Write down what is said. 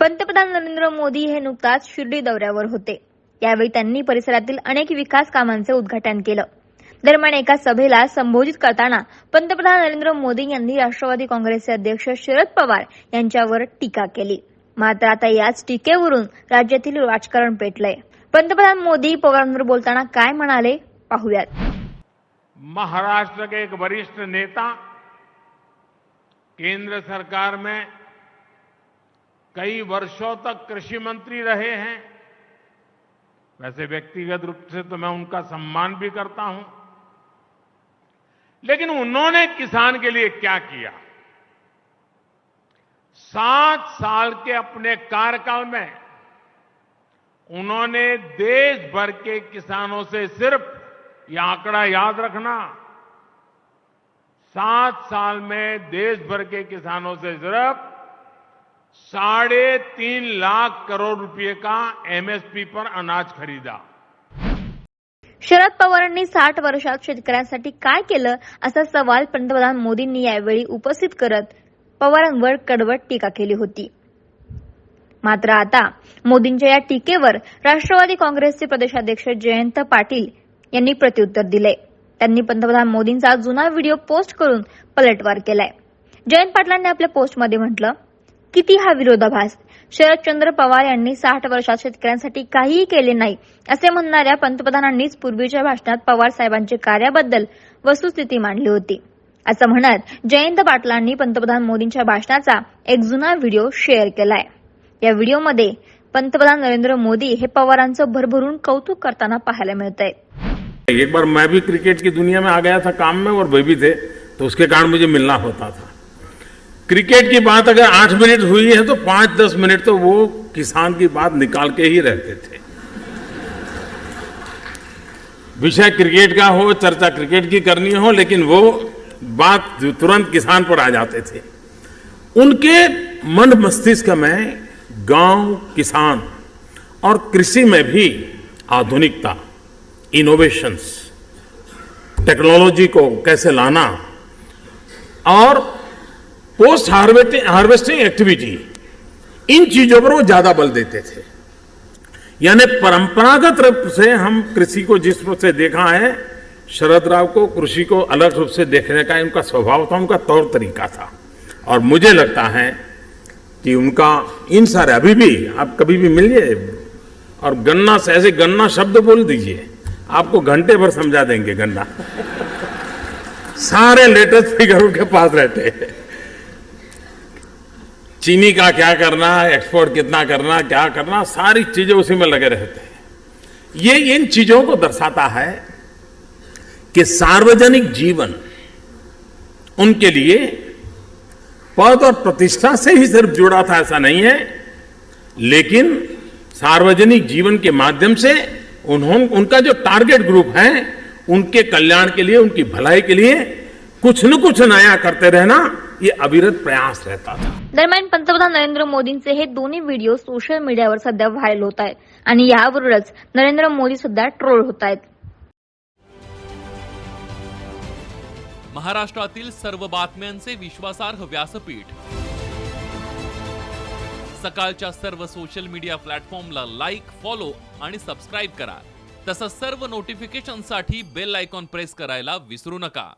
पंतप्रधान नरेंद्र मोदी हे नुकताच शिर्डी दौऱ्यावर होते। यावेळी त्यांनी परिसरातील अनेक विकास कामांचे उद्घाटन केलं। दरम्यान एका सभेला संबोधित करताना पंतप्रधान नरेंद्र मोदी यांनी राष्ट्रवादी काँग्रेसचे अध्यक्ष शरद पवार यांच्यावर टीका केली। मात्र आता याच टीकेवरून राज्यातील राजकारण पेटलंय। पंतप्रधान मोदी पवारांवर बोलताना काय म्हणाले पाहूयात। महाराष्ट्र के एक वरिष्ठ नेता केंद्र सरकार में कई वर्षों तक कृषि मंत्री रहे हैं। वैसे व्यक्तिगत रूप से तो मैं उनका सम्मान भी करता हूं, लेकिन उन्होंने किसान के लिए क्या किया? 7 साल के अपने कार्यकाल में उन्होंने देश भर के किसानों से सिर्फ यह आंकड़ा याद रखना, 7 साल में देश भर के किसानों से सिर्फ 3.5 लाख करोड़ रुपए का एमएसपी पर अनाज खरीदा। शरद पवारांनी 60 वर्षात शेतकऱ्यांसाठी काय केलं असा सवाल पंतप्रधान मोदींनी यावेळी उपस्थित करत पवारांवर कडवट टीका केली होती। मात्र आता मोदींच्या या टीकेवर राष्ट्रवादी काँग्रेसचे प्रदेशाध्यक्ष जयंत पाटील यांनी प्रत्युत्तर दिले। त्यांनी पंतप्रधान मोदींचा जुना व्हिडिओ पोस्ट करून पलटवार केलाय। जयंत पाटलांनी आपल्या पोस्टमध्ये म्हटलं, किती हा विरोधाभास। शरदचंद्र पवार यांनी 60 वर्षात शेतकऱ्यांसाठी काहीही केले नाही असे म्हणणाऱ्या पंतप्रधानांनीच पूर्वीच्या भाषणात पवार साहेबांच्या कार्याबद्दल वस्तुस्थिती मांडली होती, असं म्हणत जयंत पाटलांनी पंतप्रधान मोदींच्या भाषणाचा एक जुना व्हिडिओ शेअर केलाय। या व्हिडिओमध्ये पंतप्रधान नरेंद्र मोदी हे पवारांचं भरभरून कौतुक करताना पाहायला मिळतंय। एक बार मैं भी क्रिकेट की दुनिया में आ गया था काम में, और वे भी थे, तो उसके कारण मुझे मिलना होता था। क्रिकेट की बात अगर 8 मिनट हुई है तो 5-10 मिनट तो वो किसान की बात निकाल के ही रहते थे। विषय क्रिकेट का हो, चर्चा क्रिकेट की करनी हो, लेकिन वो बात तुरंत किसान पर आ जाते थे। उनके मन मस्तिष्क में गांव, किसान और कृषि में भी आधुनिकता, इनोवेशंस, टेक्नोलॉजी को कैसे लाना और पोस्ट हार्वेस्टिंग एक्टिविटी, इन चीजों पर वो ज्यादा बल देते थे। यानी परंपरागत रूप से हम कृषि को जिस रूप से देखा है, शरद राव को कृषि को अलग रूप से देखने का उनका स्वभाव था, उनका तौर तरीका था। और मुझे लगता है कि उनका इन सारे अभी भी आप कभी भी मिलिए और गन्ना से ऐसे गन्ना शब्द बोल दीजिए, आपको घंटे भर समझा देंगे गन्ना। सारे लेटेस्ट फिगर उनके पास रहते हैं। चीनी का क्या करना, एक्सपोर्ट कितना करना, क्या करना, सारी चीजें उसी में लगे रहते हैं। ये इन चीजों को दर्शाता है कि सार्वजनिक जीवन उनके लिए पद और प्रतिष्ठा से ही सिर्फ जुड़ा था, ऐसा नहीं है, लेकिन सार्वजनिक जीवन के माध्यम से उनका जो टारगेट ग्रुप है, उनके कल्याण के लिए, उनकी भलाई के लिए कुछ न कुछ नया करते रहना, ये अविरत प्रयास रहता था। दरम्यान पंतप्रधान नरेंद्र मोदींचे हे दोन्ही व्हिडिओ सोशल मीडियावर सध्या व्हायरल होत आहेत आणि यावरूनच नरेंद्र मोदी सध्या ट्रोल होत आहेत। महाराष्ट्रातील सर्व बातम्यांचे विश्वासार्ह व्यासपीठ, सकाळच्या सर्व सोशल मीडिया प्लॅटफॉर्मला लाईक, फॉलो आणि सबस्क्राईब करा। तसंच सर्व नोटिफिकेशनसाठी बेल आयकॉन प्रेस करायला विसरू नका।